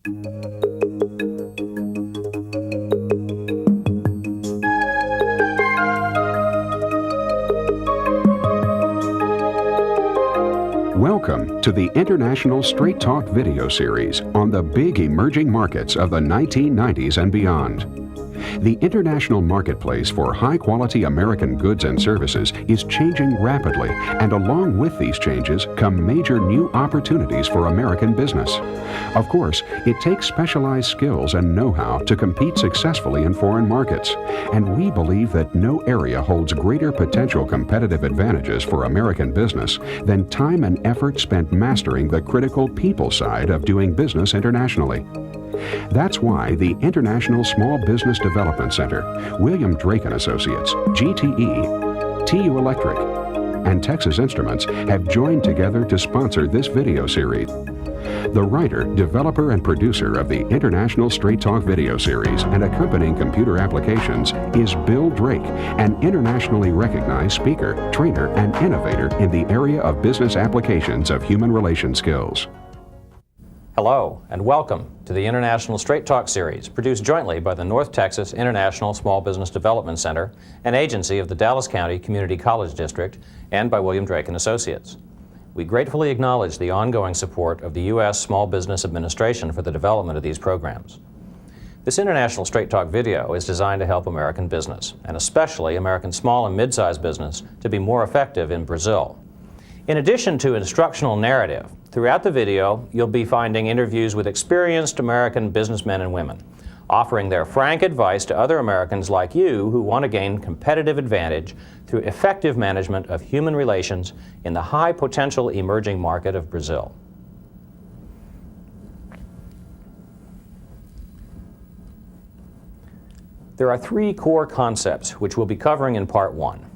Welcome to the International Straight Talk video series on the big emerging markets of the 1990s and beyond. The international marketplace for high-quality American goods and services is changing rapidly, and along with these changes come major new opportunities for American business. Of course, it takes specialized skills and know-how to compete successfully in foreign markets, and we believe that no area holds greater potential competitive advantages for American business than time and effort spent mastering the critical people side of doing business internationally. That's why the International Small Business Development Center, William Drake & Associates, GTE, TU Electric, and Texas Instruments have joined together to sponsor this video series. The writer, developer, and producer of the International Straight Talk video series and accompanying computer applications is Bill Drake, an internationally recognized speaker, trainer, and innovator in the area of business applications of human relation skills. Hello, and welcome to the International Straight Talk series, produced jointly by the North Texas International Small Business Development Center, an agency of the Dallas County Community College District, and by William Drake & Associates. We gratefully acknowledge the ongoing support of the U.S. Small Business Administration for the development of these programs. This International Straight Talk video is designed to help American business, and especially American small and mid-sized business, to be more effective in Brazil. In addition to instructional narrative, throughout the video, you'll be finding interviews with experienced American businessmen and women, offering their frank advice to other Americans like you who want to gain competitive advantage through effective management of human relations in the high-potential emerging market of Brazil. There are three core concepts which we'll be covering in Part 1.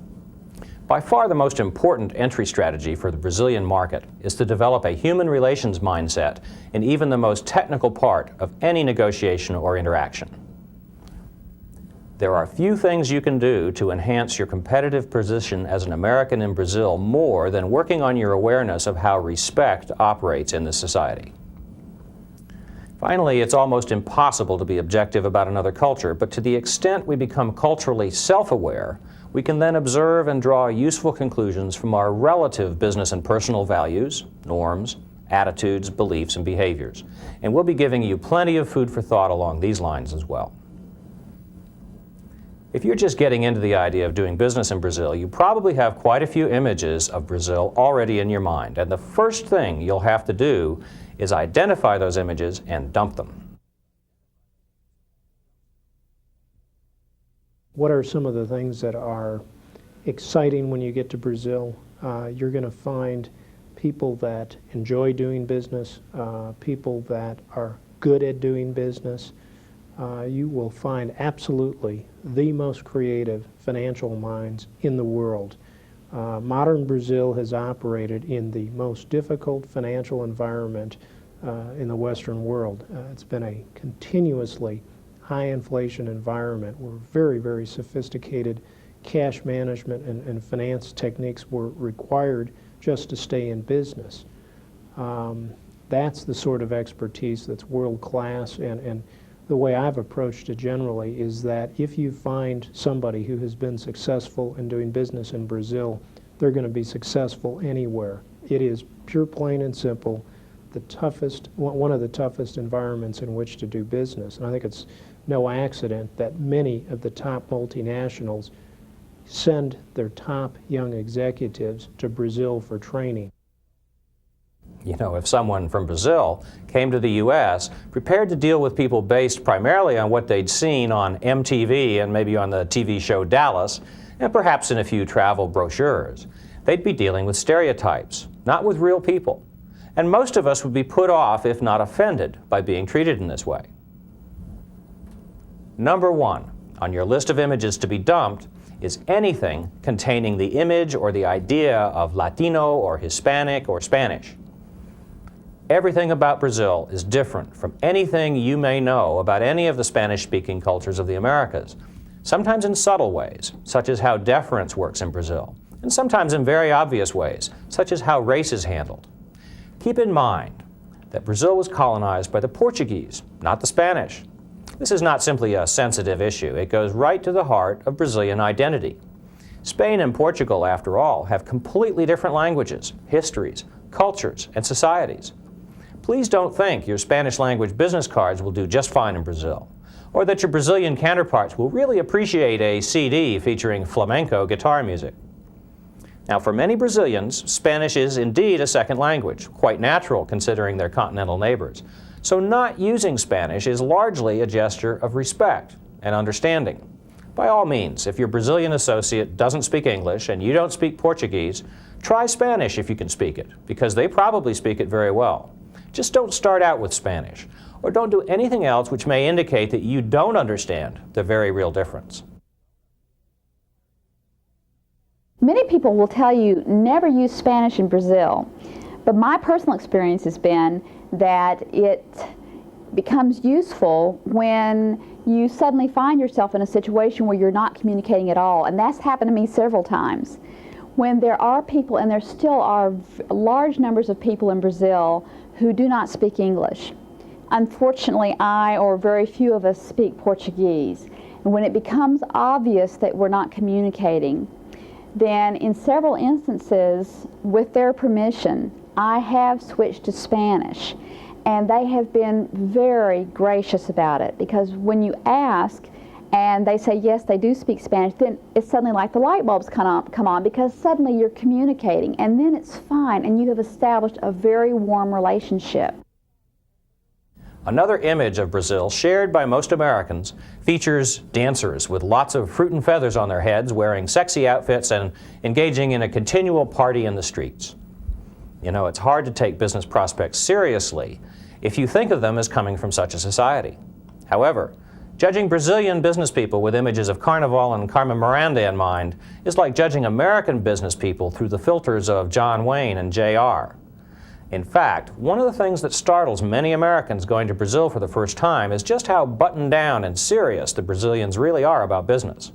By far the most important entry strategy for the Brazilian market is to develop a human relations mindset in even the most technical part of any negotiation or interaction. There are few things you can do to enhance your competitive position as an American in Brazil more than working on your awareness of how respect operates in this society. Finally, it's almost impossible to be objective about another culture, but to the extent we become culturally self-aware, we can then observe and draw useful conclusions from our relative business and personal values, norms, attitudes, beliefs, and behaviors. And we'll be giving you plenty of food for thought along these lines as well. If you're just getting into the idea of doing business in Brazil, you probably have quite a few images of Brazil already in your mind. And the first thing you'll have to do is identify those images and dump them. What are some of the things that are exciting when you get to Brazil? You're going to find people that enjoy doing business, people that are good at doing business. You will find absolutely the most creative financial minds in the world. Modern Brazil has operated in the most difficult financial environment in the Western world. It's been a continuously high inflation environment where very, very sophisticated cash management and finance techniques were required just to stay in business. That's the sort of expertise that's world-class, and the way I've approached it generally is that if you find somebody who has been successful in doing business in Brazil, they're going to be successful anywhere. It is pure, plain and simple, one of the toughest environments in which to do business. And I think it's no accident that many of the top multinationals send their top young executives to Brazil for training. You know, if someone from Brazil came to the U.S. prepared to deal with people based primarily on what they'd seen on MTV and maybe on the TV show Dallas, and perhaps in a few travel brochures, they'd be dealing with stereotypes, not with real people. And most of us would be put off, if not offended, by being treated in this way. Number 1 on your list of images to be dumped is anything containing the image or the idea of Latino or Hispanic or Spanish. Everything about Brazil is different from anything you may know about any of the Spanish-speaking cultures of the Americas, sometimes in subtle ways, such as how deference works in Brazil, and sometimes in very obvious ways, such as how race is handled. Keep in mind, that Brazil was colonized by the Portuguese, not the Spanish. This is not simply a sensitive issue. It goes right to the heart of Brazilian identity. Spain and Portugal, after all, have completely different languages, histories, cultures, and societies. Please don't think your Spanish language business cards will do just fine in Brazil, or that your Brazilian counterparts will really appreciate a CD featuring flamenco guitar music. Now, for many Brazilians, Spanish is indeed a second language, quite natural considering their continental neighbors. So not using Spanish is largely a gesture of respect and understanding. By all means, if your Brazilian associate doesn't speak English and you don't speak Portuguese, try Spanish if you can speak it, because they probably speak it very well. Just don't start out with Spanish, or don't do anything else which may indicate that you don't understand the very real difference. Many people will tell you never use Spanish in Brazil, but my personal experience has been that it becomes useful when you suddenly find yourself in a situation where you're not communicating at all, and that's happened to me several times. When there are people, and there still are large numbers of people in Brazil who do not speak English. Unfortunately, I or very few of us speak Portuguese, and when it becomes obvious that we're not communicating, then in several instances, with their permission, I have switched to Spanish. And they have been very gracious about it, because when you ask and they say yes, they do speak Spanish, then it's suddenly like the light bulbs come on, because suddenly you're communicating, and then it's fine, and you have established a very warm relationship. Another image of Brazil shared by most Americans features dancers with lots of fruit and feathers on their heads, wearing sexy outfits and engaging in a continual party in the streets. You know, it's hard to take business prospects seriously if you think of them as coming from such a society. However, judging Brazilian business people with images of Carnival and Carmen Miranda in mind is like judging American business people through the filters of John Wayne and J.R. In fact, one of the things that startles many Americans going to Brazil for the first time is just how buttoned down and serious the Brazilians really are about business.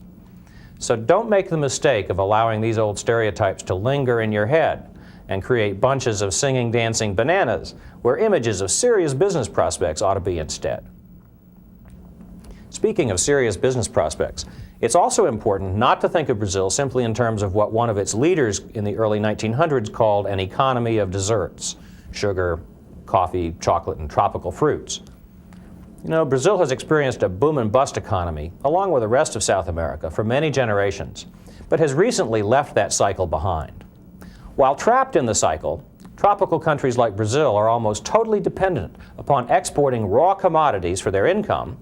So don't make the mistake of allowing these old stereotypes to linger in your head and create bunches of singing, dancing bananas where images of serious business prospects ought to be instead. Speaking of serious business prospects, it's also important not to think of Brazil simply in terms of what one of its leaders in the early 1900s called an economy of desserts: sugar, coffee, chocolate, and tropical fruits. You know, Brazil has experienced a boom and bust economy, along with the rest of South America, for many generations, but has recently left that cycle behind. While trapped in the cycle, tropical countries like Brazil are almost totally dependent upon exporting raw commodities for their income,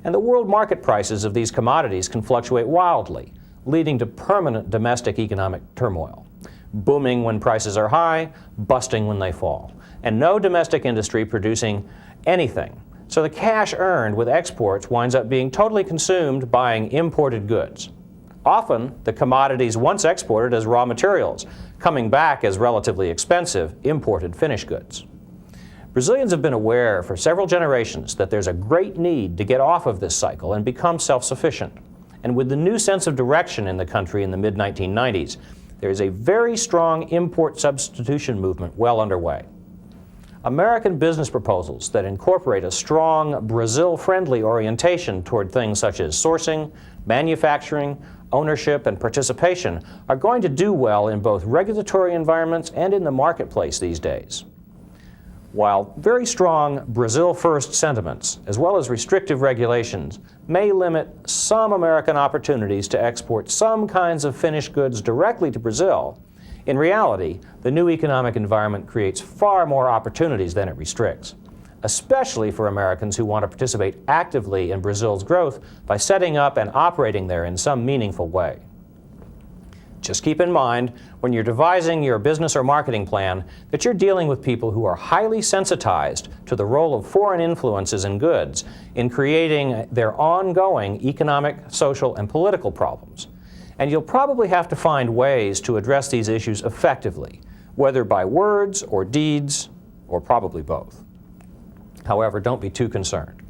and the world market prices of these commodities can fluctuate wildly, leading to permanent domestic economic turmoil. Booming when prices are high, busting when they fall, and no domestic industry producing anything. So the cash earned with exports winds up being totally consumed buying imported goods. Often, the commodities once exported as raw materials, coming back as relatively expensive imported finished goods. Brazilians have been aware for several generations that there's a great need to get off of this cycle and become self-sufficient. And with the new sense of direction in the country in the mid-1990s, there is a very strong import substitution movement well underway. American business proposals that incorporate a strong Brazil-friendly orientation toward things such as sourcing, manufacturing, ownership, and participation are going to do well in both regulatory environments and in the marketplace these days. While very strong Brazil-first sentiments, as well as restrictive regulations, may limit some American opportunities to export some kinds of finished goods directly to Brazil, in reality, the new economic environment creates far more opportunities than it restricts, especially for Americans who want to participate actively in Brazil's growth by setting up and operating there in some meaningful way. Just keep in mind, when you're devising your business or marketing plan, that you're dealing with people who are highly sensitized to the role of foreign influences and goods in creating their ongoing economic, social, and political problems. And you'll probably have to find ways to address these issues effectively, whether by words or deeds, or probably both. However, don't be too concerned.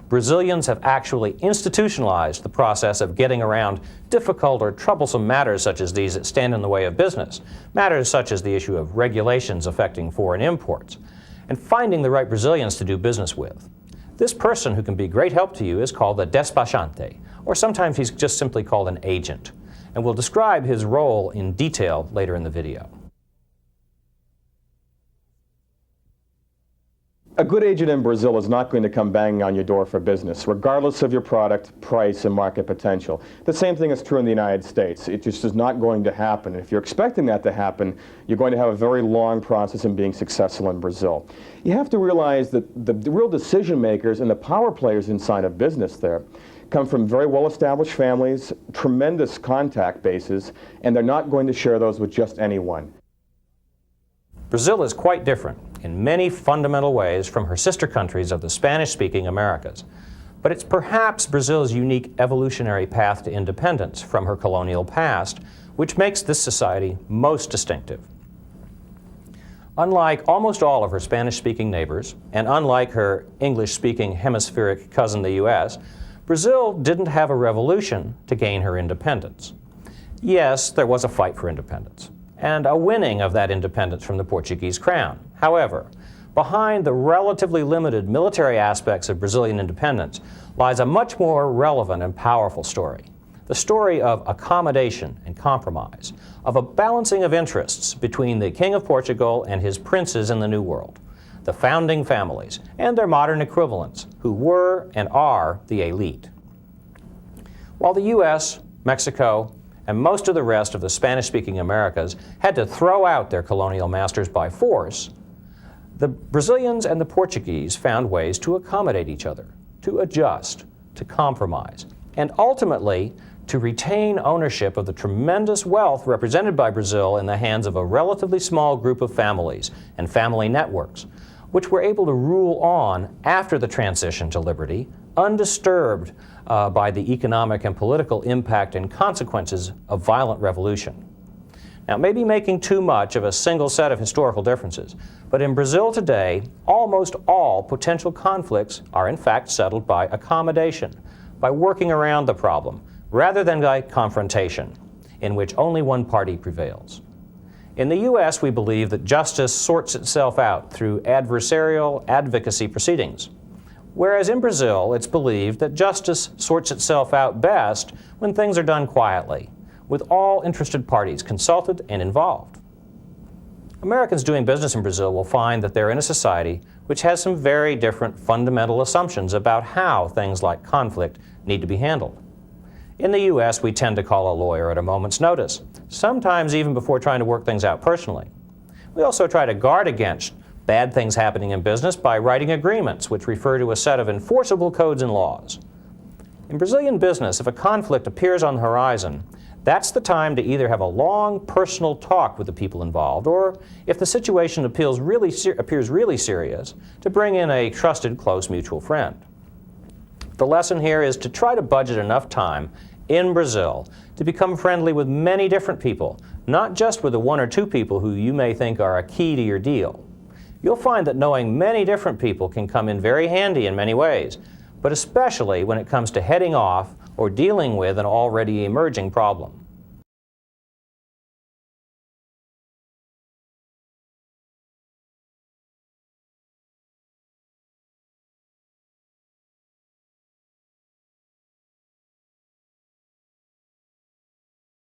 Brazilians have actually institutionalized the process of getting around difficult or troublesome matters such as these that stand in the way of business, matters such as the issue of regulations affecting foreign imports. and finding the right Brazilians to do business with. This person who can be great help to you is called a despachante, or sometimes he's just simply called an agent, and we'll describe his role in detail later in the video. A good agent in Brazil is not going to come banging on your door for business, regardless of your product, price, and market potential. The same thing is true in the United States. It just is not going to happen. If you're expecting that to happen, you're going to have a very long process in being successful in Brazil. You have to realize that the real decision makers and the power players inside of business there come from very well-established families, tremendous contact bases, and they're not going to share those with just anyone. Brazil is quite different in many fundamental ways from her sister countries of the Spanish-speaking Americas. But it's perhaps Brazil's unique evolutionary path to independence from her colonial past which makes this society most distinctive. Unlike almost all of her Spanish-speaking neighbors, and unlike her English-speaking hemispheric cousin the U.S., Brazil didn't have a revolution to gain her independence. Yes, there was a fight for independence, and a winning of that independence from the Portuguese crown. However, behind the relatively limited military aspects of Brazilian independence lies a much more relevant and powerful story. The story of accommodation and compromise, of a balancing of interests between the King of Portugal and his princes in the New World, the founding families and their modern equivalents, who were and are the elite. While the U.S., Mexico, and most of the rest of the Spanish-speaking Americas had to throw out their colonial masters by force, the Brazilians and the Portuguese found ways to accommodate each other, to adjust, to compromise, and ultimately to retain ownership of the tremendous wealth represented by Brazil in the hands of a relatively small group of families and family networks, which were able to rule on after the transition to liberty, undisturbed by the economic and political impact and consequences of violent revolution. Now, maybe making too much of a single set of historical differences, but in Brazil today, almost all potential conflicts are in fact settled by accommodation, by working around the problem, rather than by confrontation, in which only one party prevails. In the U.S., we believe that justice sorts itself out through adversarial advocacy proceedings, whereas in Brazil, it's believed that justice sorts itself out best when things are done quietly, with all interested parties consulted and involved. Americans doing business in Brazil will find that they're in a society which has some very different fundamental assumptions about how things like conflict need to be handled. In the U.S., we tend to call a lawyer at a moment's notice, sometimes even before trying to work things out personally. We also try to guard against bad things happening in business by writing agreements which refer to a set of enforceable codes and laws. In Brazilian business, if a conflict appears on the horizon, that's the time to either have a long personal talk with the people involved, or if the situation appears really serious, to bring in a trusted, close mutual friend. The lesson here is to try to budget enough time in Brazil to become friendly with many different people, not just with the one or two people who you may think are a key to your deal. You'll find that knowing many different people can come in very handy in many ways, but especially when it comes to heading off or dealing with an already emerging problem.